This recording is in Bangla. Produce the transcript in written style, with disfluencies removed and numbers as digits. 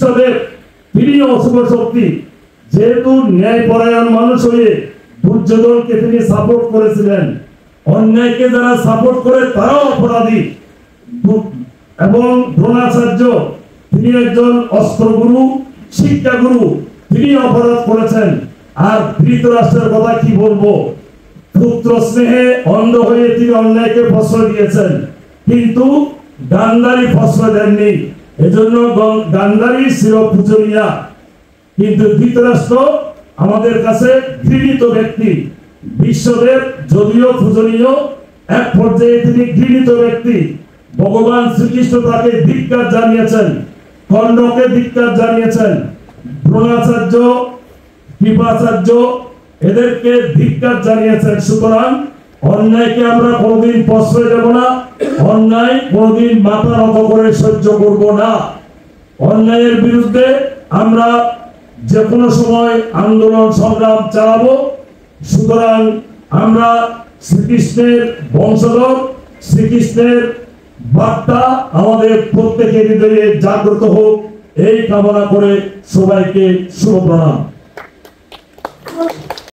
বিশ্বদেব তিনি অশুভ শক্তি, যেহেতু ন্যায়পরায়ণ মানুষ হয়ে দুর্যোধনকে তিনি সাপোর্ট করেছিলেন, অন্যায়কে যারা সাপোর্ট করে তারাও অপরাধী। এবং দ্রোণাচার্য তিনি একজন অস্ত্রগুরু, শিক্ষাগুরু, তিনি অপরাধ করেছেন। আর ধৃতরাষ্ট্রের কথা কি বলবো, পুত্র স্নেহে অন্ধ হয়ে তিনি অন্যায়কে প্রশ্রয় দিয়েছেন, কিন্তু গান্ধারী প্রশ্রয় দেননি, এজন্য গান্ধারী ছিল পূজনীয়া। কিন্তু ধৃতরাষ্ট্র আমাদের কাছে ঘৃণিত ব্যক্তি। বিশ্বদেব যদিও পূজনীয়, এক পর্যায়ে তিনি ঘৃণিত ব্যক্তি। ভগবান শ্রীকৃষ্ণ তাকে ধিক্কার জানিয়েছেন, কর্ণকে ধিক্কার জানিয়েছেন, দ্রোণাচার্য, কৃপাচার্য এদেরকে ধিক্কার জানিয়েছেন। সুতরাং অন্যায়কে আমরা কোনোদিন প্রশ্রয় দেব না, অন্যায় কোনোদিন মাথা নত করে সহ্য করব না। অন্যায়ের বিরুদ্ধে আমরা যে কোনো সময় আন্দোলন সংগ্রাম চালাবো। সুতরাং আমরা শ্রীকৃষ্ণের বংশধর, শ্রীকৃষ্ণের বার্তা আমাদের প্রত্যেকের হৃদয়ে জাগ্রত হোক, এই কামনা করে সবাইকে শুভ প্রণাম।